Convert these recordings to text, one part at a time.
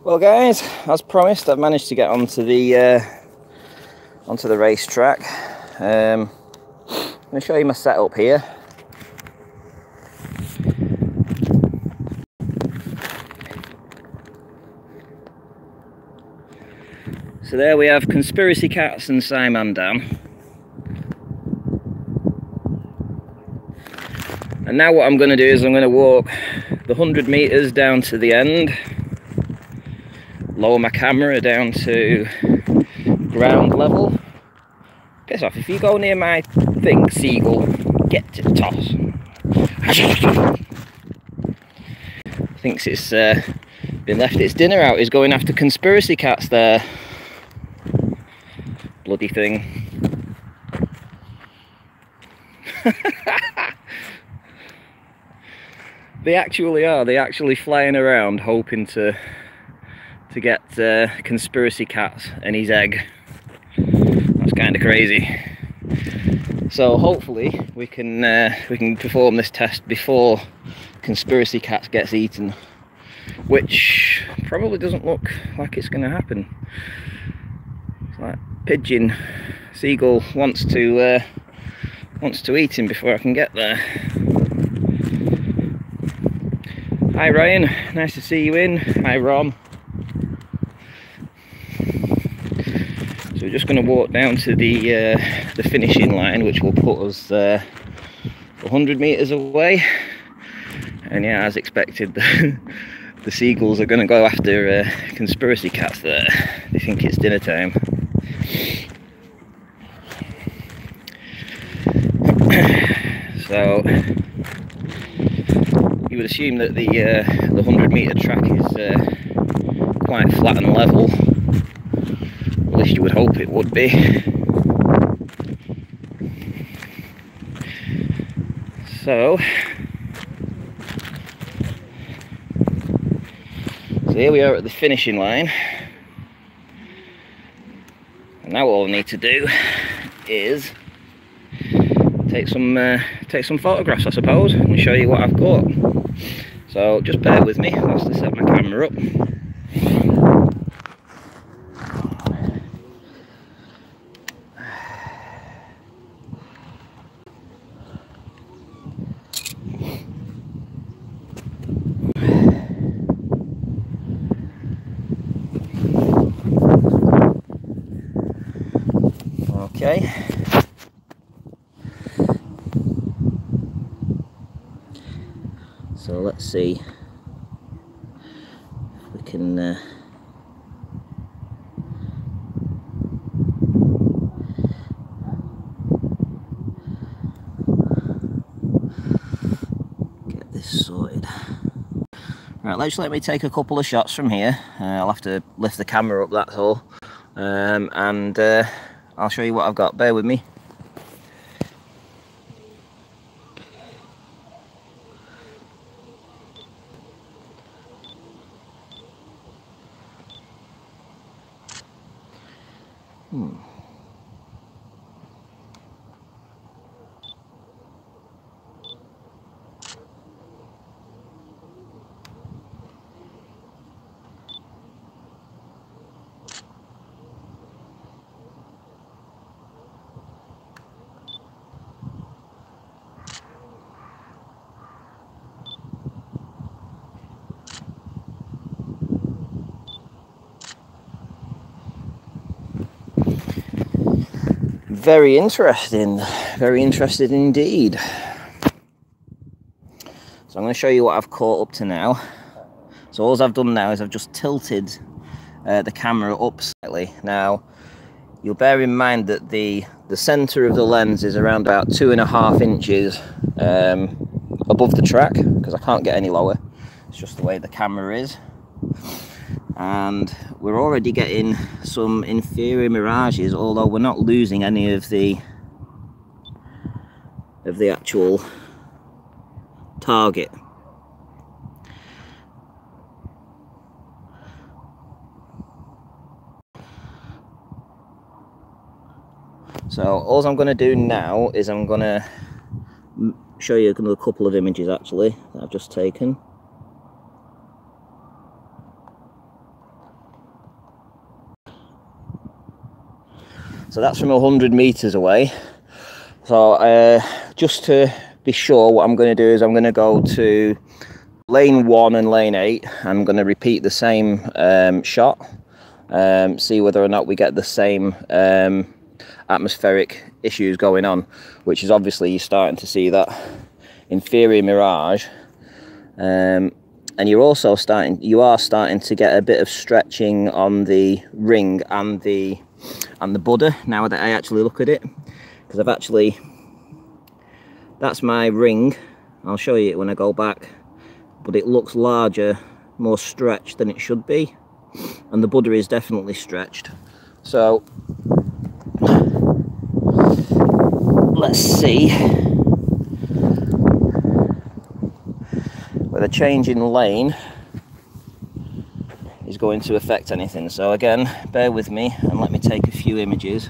Well guys, as promised, I've managed to get onto the racetrack. I'm going to show you my setup here. So there we have Conspiracy Cats and Simon Dan. And now what I'm going to do is I'm going to walk the 100 meters down to the end, lower my camera down to ground level. Piss off, if you go near my thing, seagull, get to toss. Thinks it's been left its dinner out, is going after conspiracy cats there. Bloody thing. They actually are, they're actually flying around hoping to get conspiracy cats and his egg. That's kind of crazy. So hopefully we can perform this test before conspiracy cats gets eaten, which probably doesn't look like it's going to happen. It's like pigeon, seagull wants to eat him before I can get there. Hi Ryan, nice to see you in. Hi Ron. So we're just going to walk down to the finishing line, which will put us 100 meters away. And yeah, as expected, the seagulls are going to go after conspiracy cats there. They think it's dinner time. So you would assume that the 100 meter track is quite flat and level. At least you would hope it would be. So here we are at the finishing line, and now all I need to do is take some photographs, I suppose, and show you what I've got. So just bear with me whilst I set my camera up. Okay. So let's see if we can get this sorted. Right, let me take a couple of shots from here. I'll have to lift the camera up, that's all. And I'll show you what I've got. Bear with me. Very interested indeed. So I'm going to show you what I've caught up to now. So all I've done now is I've just tilted the camera up slightly. Now you'll bear in mind that the center of the lens is around about 2.5 inches above the track, because I can't get any lower. It's just the way the camera is. And we're already getting some inferior mirages, although we're not losing any of the actual target. So all I'm going to do now is I'm going to show you a couple of images actually that I've just taken. So that's from 100 meters away. So just to be sure, what I'm going to do is I'm going to go to lane 1 and lane 8. I'm going to repeat the same shot, see whether or not we get the same atmospheric issues going on, which is obviously you're starting to see that inferior mirage, and you are starting to get a bit of stretching on the ring and the budder now that I actually look at it, because that's my ring. I'll show you it when I go back, but it looks larger, more stretched than it should be, and the budder is definitely stretched. So let's see whether change in lane is going to affect anything. So again, bear with me and let me take a few images.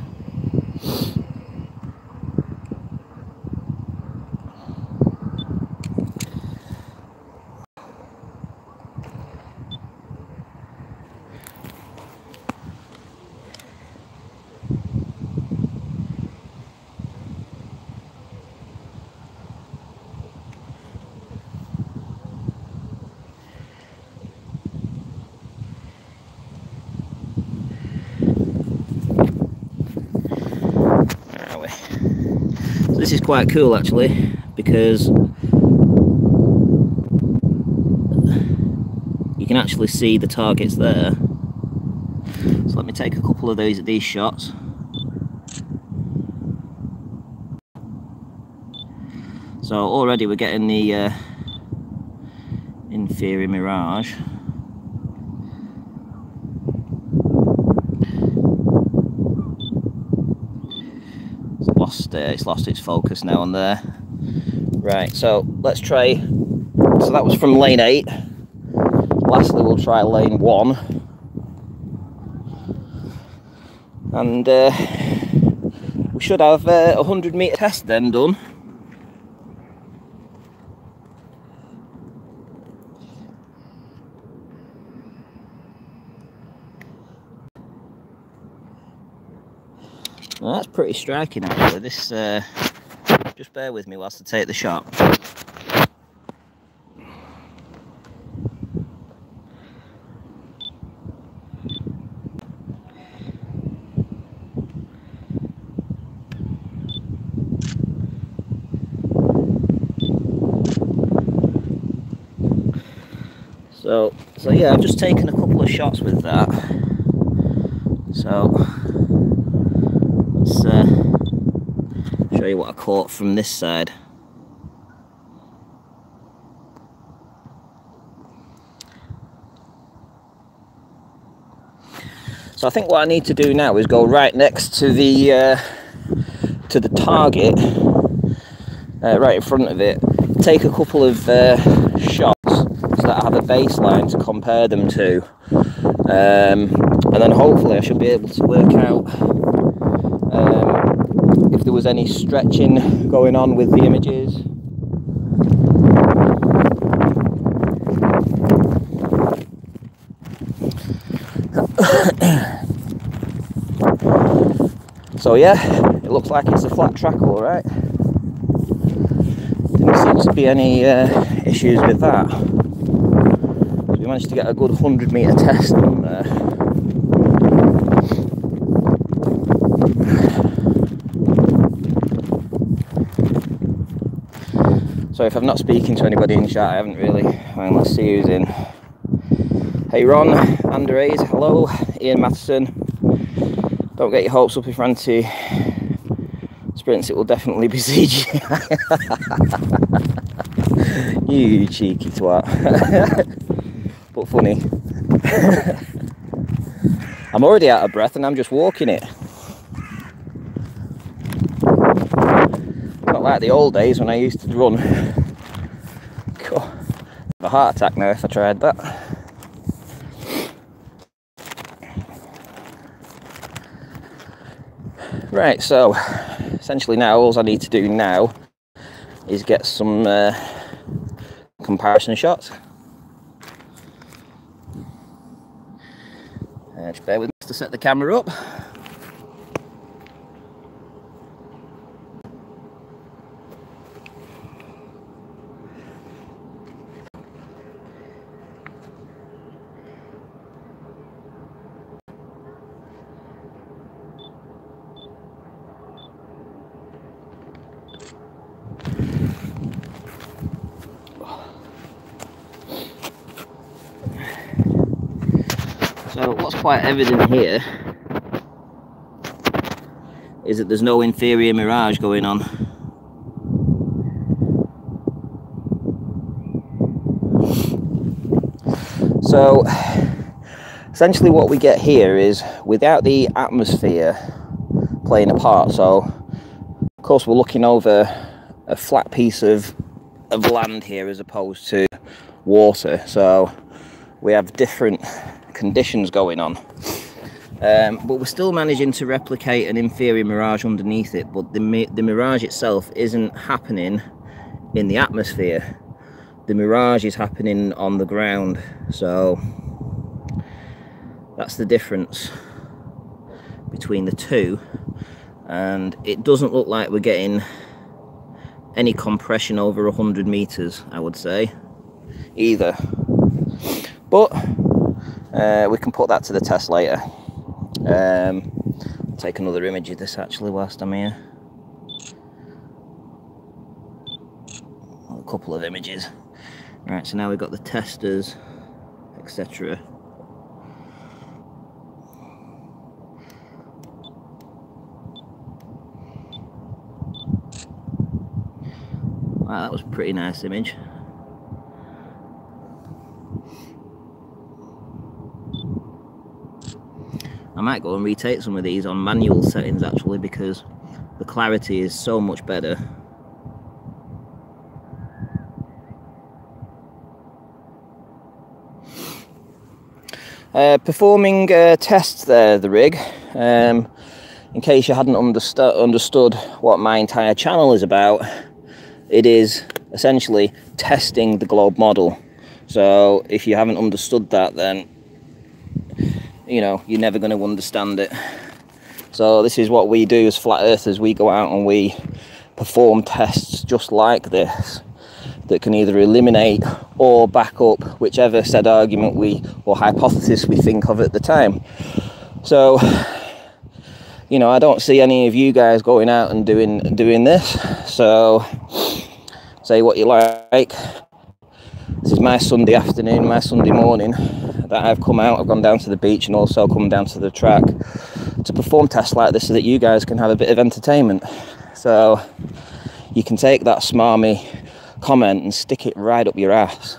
This is quite cool actually, because you can actually see the targets there. So let me take a couple of these shots. So already we're getting the inferior mirage. It's lost its focus now and there. Right, so let's try. So that was from lane 8. Lastly, we'll try lane 1, and we should have a 100-meter test then done. Well, that's pretty striking actually. This, just bear with me whilst I take the shot. So yeah, I've just taken a couple of shots with that. So let's show you what I caught from this side. So I think what I need to do now is go right next to the target, right in front of it, take a couple of shots so that I have a baseline to compare them to, and then hopefully I should be able to work out if there was any stretching going on with the images. So yeah, it looks like it's a flat track, all right. Didn't seem to be any issues with that. We managed to get a good 100-meter test on there. So if I'm not speaking to anybody in chat, I haven't really. Well, let's see who's in. Hey Ron, Andres, hello, Ian Matheson. Don't get your hopes up if Ranty sprints, it will definitely be CGI. You cheeky twat. But funny. I'm already out of breath and I'm just walking it. Not like the old days when I used to run. God, I'd have a heart attack now if I tried that. Right, so essentially now all I need to do now is get some comparison shots. Just bear with me to set the camera up. So what's quite evident here is that there's no inferior mirage going on. So essentially what we get here is, without the atmosphere playing a part, so of course we're looking over a flat piece of land here as opposed to water, so we have different conditions going on, but we're still managing to replicate an inferior mirage underneath it. But the mirage itself isn't happening in the atmosphere, the mirage is happening on the ground. So that's the difference between the two, and it doesn't look like we're getting any compression over 100 meters, I would say, either. But we can put that to the test later. I'll take another image of this actually whilst I'm here. A couple of images. Right, so now we've got the testers, etc. Wow, that was a pretty nice image. I might go and retake some of these on manual settings actually, because the clarity is so much better. Performing tests there, the rig. In case you hadn't understood what my entire channel is about, it is essentially testing the globe model. So if you haven't understood that, then you know you're never going to understand it. So this is what we do as flat earthers. We go out and we perform tests just like this that can either eliminate or back up whichever said argument or hypothesis we think of at the time. So you know, I don't see any of you guys going out and doing this. So say what you like. This is my Sunday afternoon, my Sunday morning that I've come out. I've gone down to the beach and also come down to the track to perform tests like this so that you guys can have a bit of entertainment. So you can take that smarmy comment and stick it right up your ass.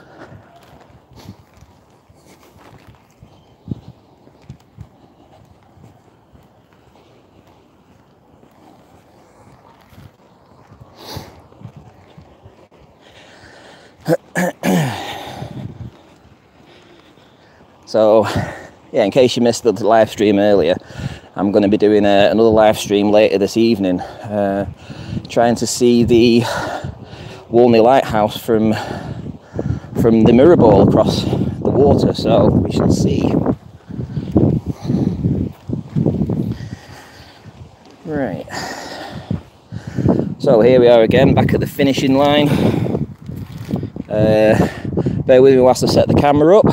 So yeah, in case you missed the live stream earlier, I'm going to be doing another live stream later this evening, trying to see the Walney Lighthouse from the mirror ball across the water. So we shall see. Right. So here we are again, back at the finishing line. Bear with me whilst I set the camera up.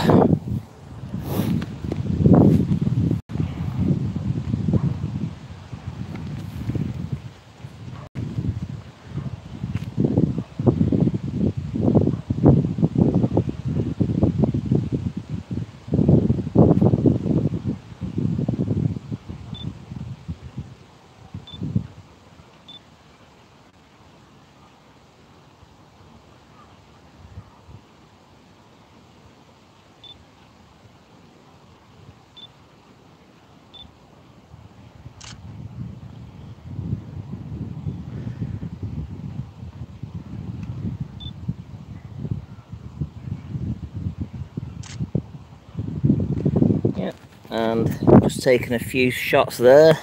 And just taking a few shots there.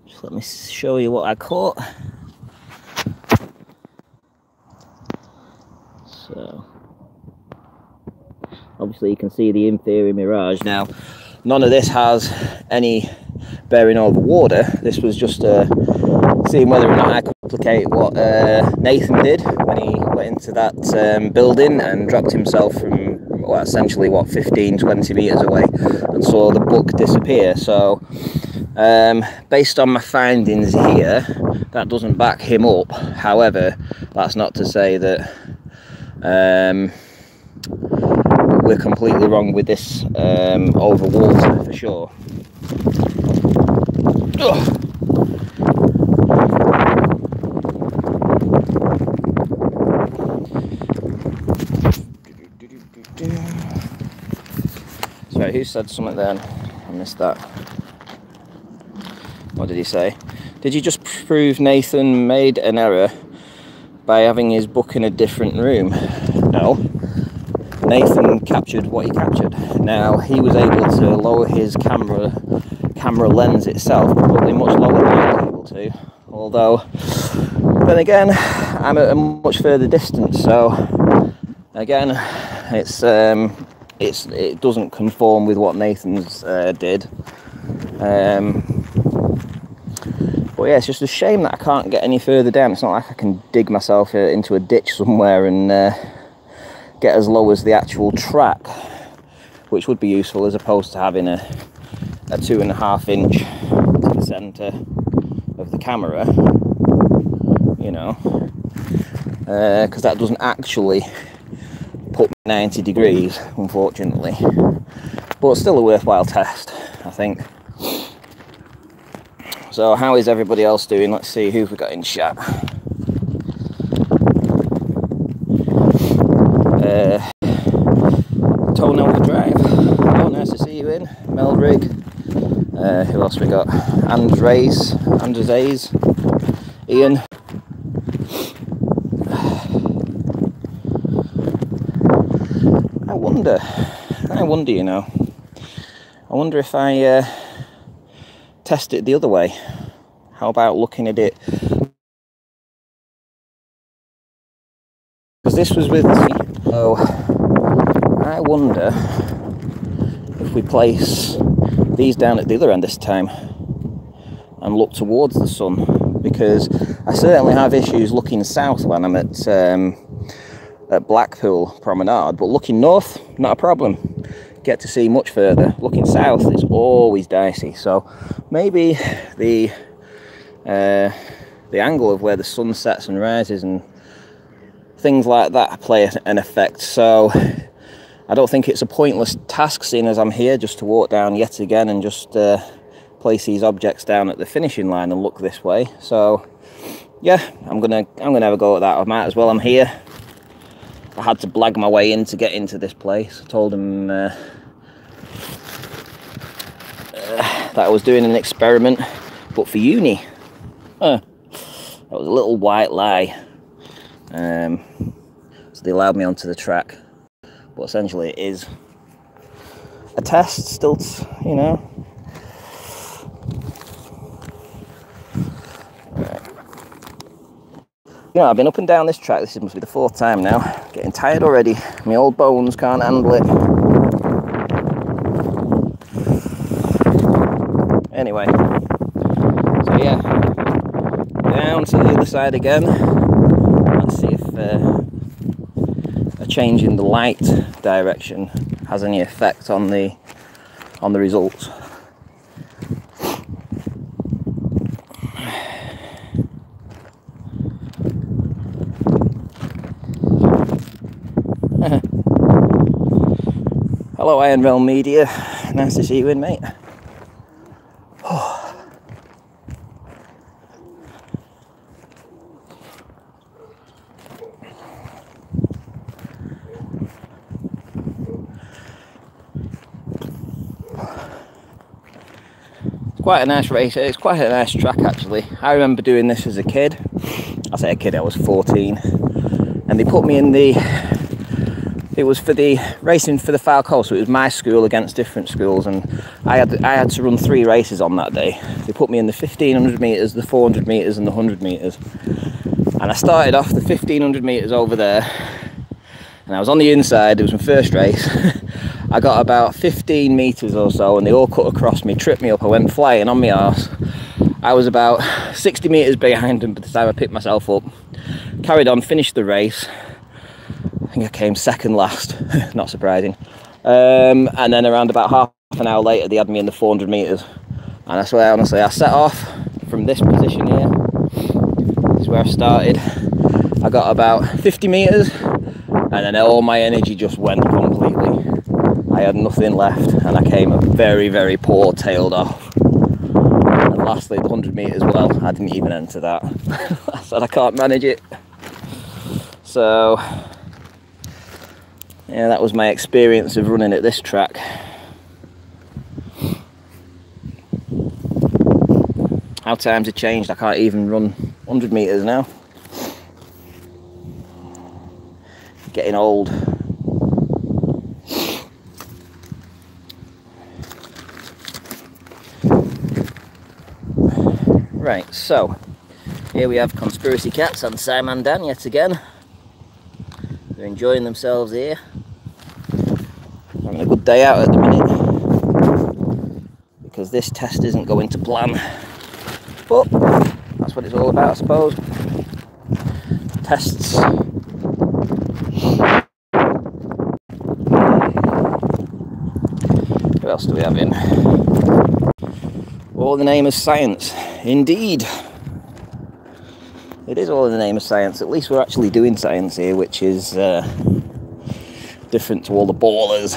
Just let me show you what I caught. So obviously you can see the inferior mirage. Now none of this has any bearing over water. This was just seeing whether or not I could replicate what Nathan did when he went into that building and dropped himself from essentially 15-20 meters away and saw the book disappear. So based on my findings here, that doesn't back him up. However, that's not to say that we're completely wrong with this over water for sure. Ugh. Sorry, who said something then? I missed that. What did he say? Did you just prove Nathan made an error by having his book in a different room? No. Nathan captured what he captured. Now, he was able to lower his camera lens itself, probably much lower than I was able to. Although, then again, I'm at a much further distance, so again, it doesn't conform with what Nathan's did. But yeah, it's just a shame that I can't get any further down. It's not like I can dig myself into a ditch somewhere and get as low as the actual track, which would be useful as opposed to having a 2.5 inch to the centre of the camera, you know, because that doesn't actually put me 90 degrees, unfortunately, but still a worthwhile test, I think. So how is everybody else doing? Let's see who we got in chat. Tonal Drive. Oh, nice to see you in. Meldrig. Who else we got? Andres A's. Ian. I wonder, you know. I wonder if I test it the other way. How about looking at it? Because this was with me. So I wonder if we place these down at the other end this time and look towards the sun, because I certainly have issues looking south when I'm at Blackpool Promenade, but looking north, not a problem. Get to see much further. Looking south is always dicey, so maybe the angle of where the sun sets and rises and things like that play an effect. So I don't think it's a pointless task, seeing as I'm here, just to walk down yet again and just place these objects down at the finishing line and look this way. So yeah, I'm gonna have a go at that. I might as well. I'm here. I had to blag my way in to get into this place. I told him that I was doing an experiment, but for uni. That was a little white lie. So they allowed me onto the track, but essentially it is a test still, you know. You know, I've been up and down this track. This must be the 4th time now. Getting tired already. My old bones can't handle it. Anyway, so yeah, down to the other side again. Let's see if a change in the light direction has any effect on the results. Hello, Iron Realm Media. Nice to see you in, mate. Quite a nice race. It's quite a nice track, actually. I remember doing this as a kid. I say a kid, I was 14, and they put me in the. It was for the racing for the Falco, so it was my school against different schools, and I had to run 3 races on that day. They put me in the 1500 metres, the 400 metres and the 100 metres. And I started off the 1500 metres over there, and I was on the inside. It was my first race. I got about 15 metres or so, and they all cut across me, tripped me up. I went flying on my arse. I was about 60 metres behind them by the time I picked myself up. Carried on, finished the race. I think I came second last, not surprising. And then around about half an hour later, they had me in the 400 metres. And I swear, honestly, I set off from this position here. This is where I started. I got about 50 metres, and then all my energy just went completely. I had nothing left, and I came very, very poor tailed off. And lastly, the 100 metres, well, I didn't even enter that. I said I can't manage it. So yeah, that was my experience of running at this track. How times have changed, I can't even run 100 metres now. Getting old. Right, so here we have Conspiracy Cats and Simon Dan yet again. They're enjoying themselves here. Having a good day out at the minute, because this test isn't going to plan. But that's what it's all about, I suppose. Tests. What else do we have in? All in the name of science. Indeed. It is all in the name of science. At least we're actually doing science here, which is different to all the ballers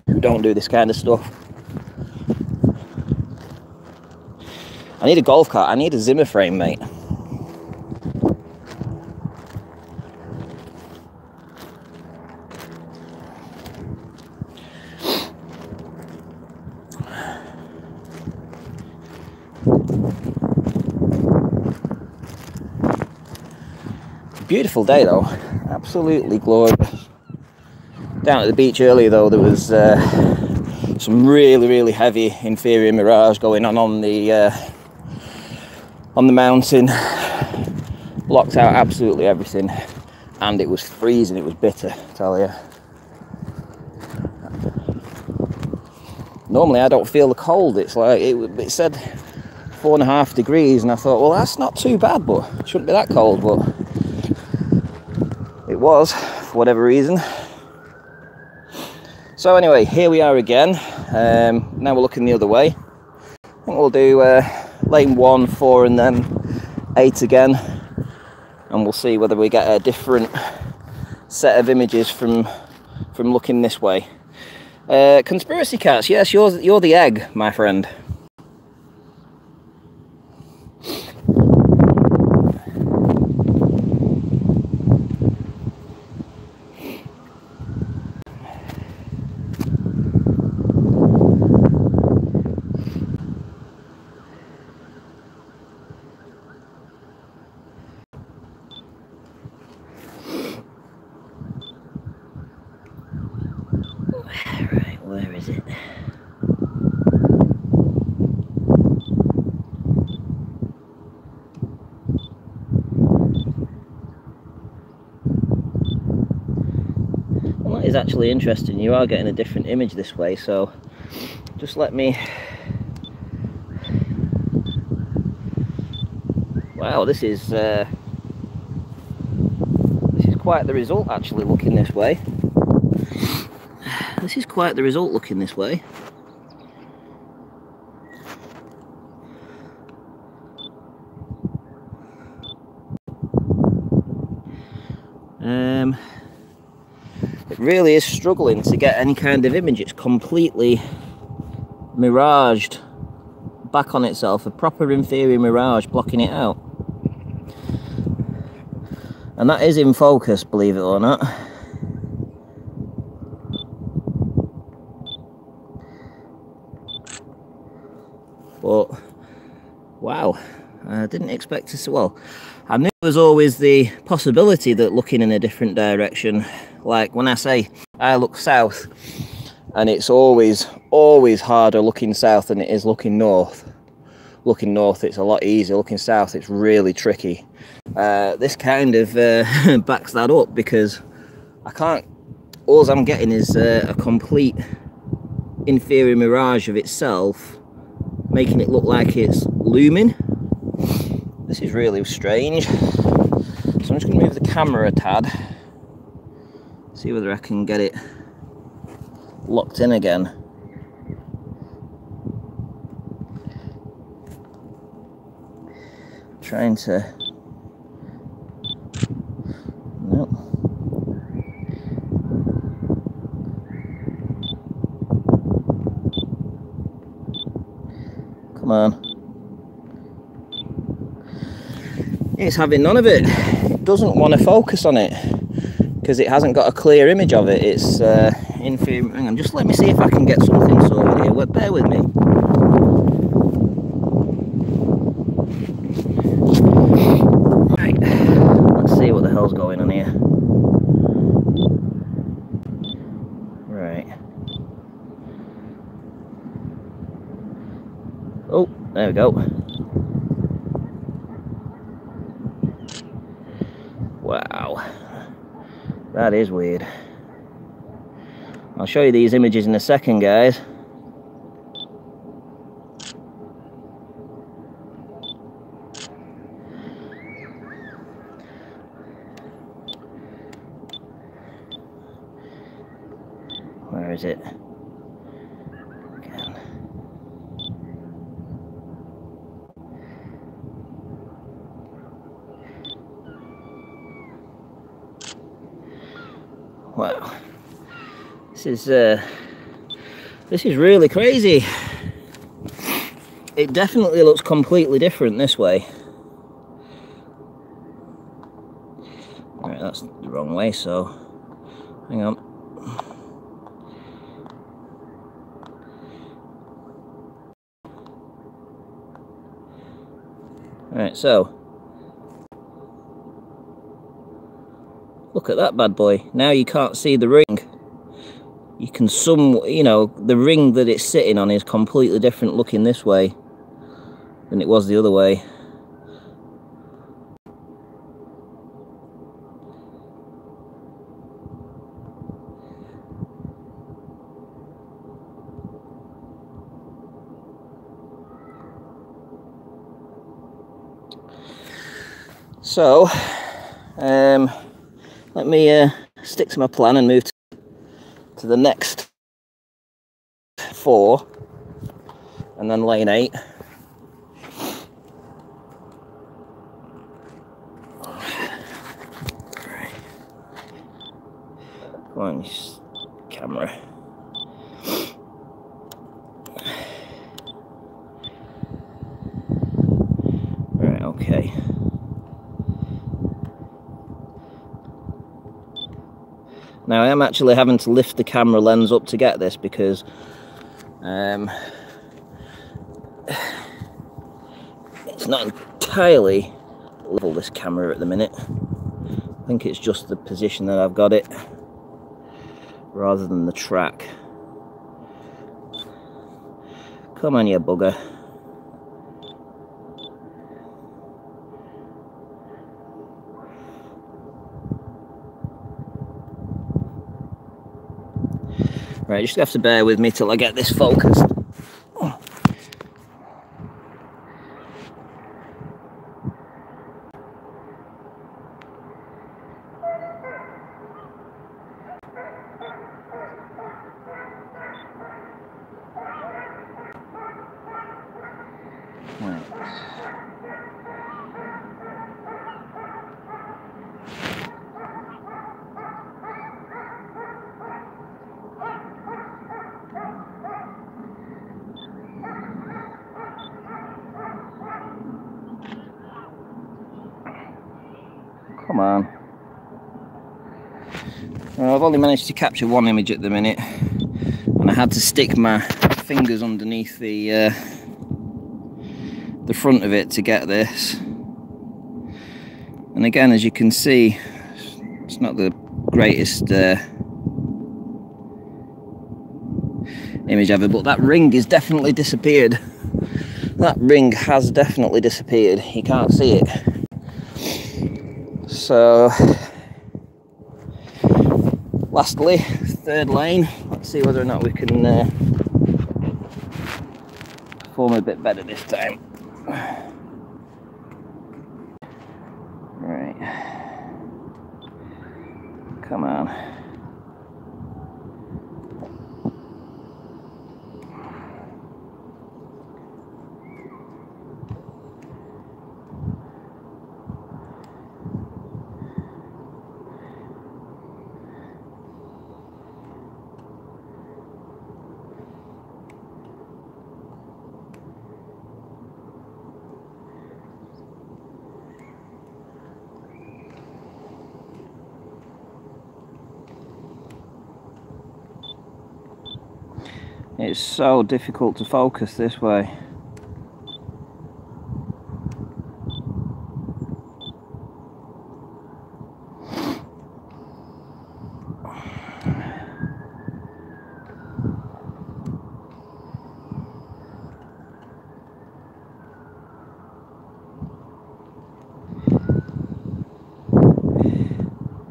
who don't do this kind of stuff. I need a golf cart. I need a Zimmer frame, mate. Beautiful day though, absolutely glorious. Down at the beach earlier though, there was some really heavy inferior mirage going on the mountain. Blocked out absolutely everything, and it was freezing. It was bitter, I tell you. Normally I don't feel the cold. It's like it said 4.5 degrees, and I thought, well, that's not too bad, but it shouldn't be that cold. But it was, for whatever reason. So anyway, here we are again. Now we're looking the other way. I think we'll do lane 1, 4 and then 8 again, and we'll see whether we get a different set of images from looking this way. Conspiracy Cats, yes, you're the egg, my friend. Where is it? Well, that is actually interesting. You are getting a different image this way, so just let me... Wow, this is quite the result actually looking this way. This is quite the result looking this way. It really is struggling to get any kind of image. It's completely miraged back on itself, a proper inferior mirage blocking it out. And that is in focus, believe it or not. But wow, I didn't expect to see. Well, I knew there was always the possibility that looking in a different direction, like when I say I look south, and it's always harder looking south than it is looking north. Looking north, it's a lot easier. Looking south, it's really tricky. This kind of backs that up, because I can't. All I'm getting is a complete inferior mirage of itself, making it look like it's looming. This is really strange. So I'm just going to move the camera a tad, see whether I can get it locked in again. Trying to... Nope. Come on. It's having none of it. It doesn't want to focus on it because it hasn't got a clear image of it. It's inferior. Hang on, just let me see if I can get something sorted here. Bear with me. Right, let's see what the hell's going on here. Right. Oh, there we go. Wow, that is weird. I'll show you these images in a second, guys. Where is it? Again. Wow, this is really crazy. It definitely looks completely different this way. Right, that's the wrong way, so hang on. Right, so look at that bad boy. Now you can't see the ring. You can the ring that it's sitting on is completely different looking this way than it was the other way. So, let me stick to my plan and move to the next 4 and then lane 8. Come on, camera. Right, okay. Now I am actually having to lift the camera lens up to get this because it's not entirely level, this camera, at the minute. I think it's just the position that I've got it rather than the track. Come on, you bugger. Right, just have to bear with me till I get this focused. Right. Come on. Well, I've only managed to capture one image at the minute, and I had to stick my fingers underneath the front of it to get this. And again, as you can see, it's not the greatest image ever, but that ring has definitely disappeared. That ring has definitely disappeared. You can't see it. So, lastly, 3rd lane. Let's see whether or not we can perform a bit better this time. Right. Come on. It's so difficult to focus this way.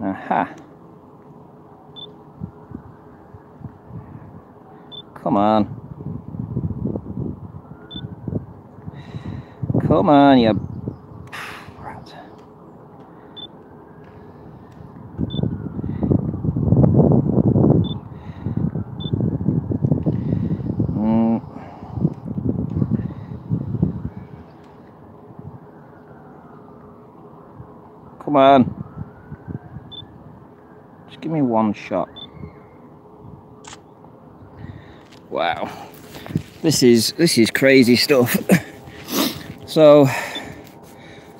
Aha. Come on. Come on, you rat. Come on. Just give me one shot. Wow. This is crazy stuff. So,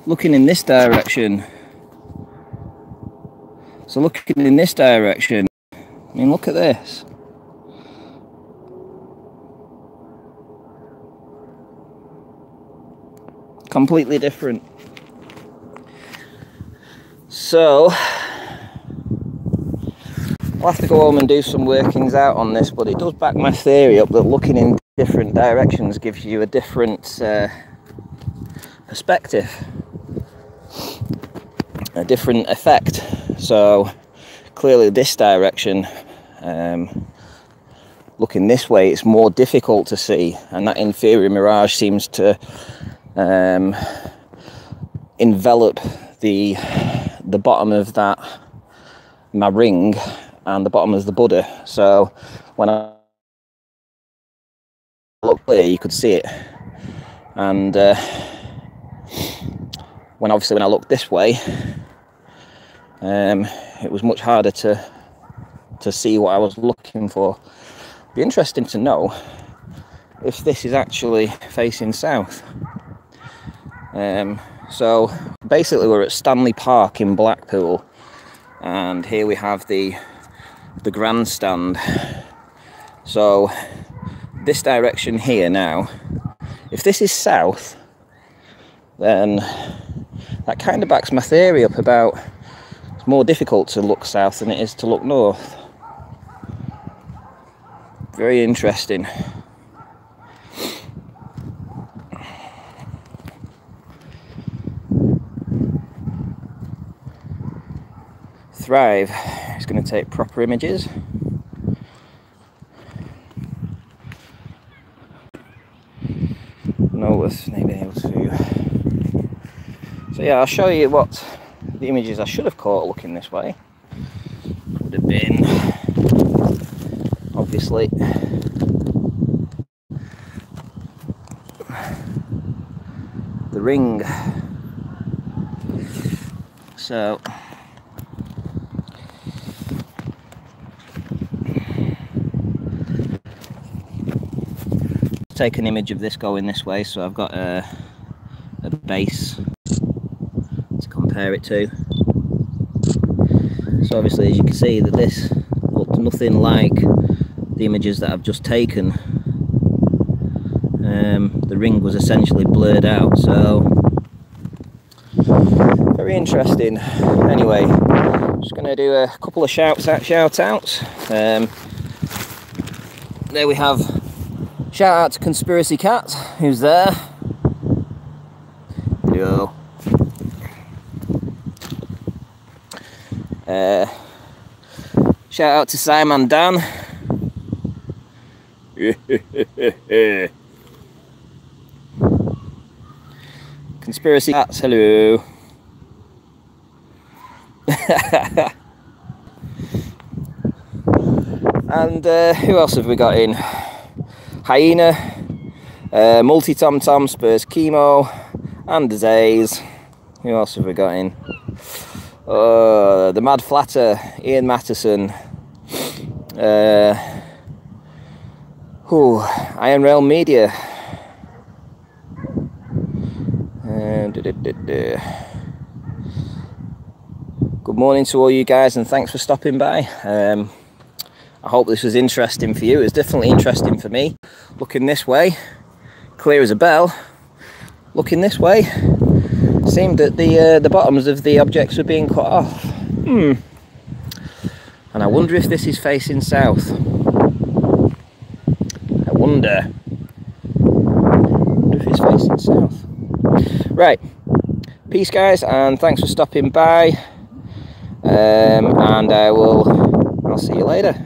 looking in this direction. I mean, look at this. Completely different. So, I'll have to go home and do some workings out on this, but it does back my theory up that looking in different directions gives you a different perspective, a different effect. So clearly this direction, looking this way, it's more difficult to see, and that inferior mirage seems to envelop the bottom of that my ring and the bottom of the Buddha. So when I look there, you could see it, and when I looked this way, it was much harder to see what I was looking for. Be interesting to know if this is actually facing south. So basically we're at Stanley Park in Blackpool, and here we have the grandstand. So this direction here now, if this is south, then that kind of backs my theory up about it's more difficult to look south than it is to look north. Very interesting. Thrive is going to take proper images. Notice maybe able to. So yeah, I'll show you what the images I should have caught looking this way would have been. Obviously, the ring. So take an image of this going this way, so I've got a base to compare it to. So obviously, as you can see, that this looked nothing like the images that I've just taken. The ring was essentially blurred out, so very interesting. Anyway, just going to do a couple of shout outs. There we have. Shout out to Conspiracy Cat, who's there. Yo. Shout out to Simon Dan. Conspiracy Cats, hello. And who else have we got in? Hyena, Multi-Tom Tom, Spurs Chemo, and Zays. Who else have we got in? The Mad Flatter, Ian Matteson, Iron Rail Media. Good morning to all you guys, and thanks for stopping by. I hope this was interesting for you. It's definitely interesting for me. Looking this way, clear as a bell. Looking this way, seemed that the bottoms of the objects were being cut off. And I wonder if this is facing south. I wonder if it's facing south. Right, peace guys, and thanks for stopping by. And I'll see you later.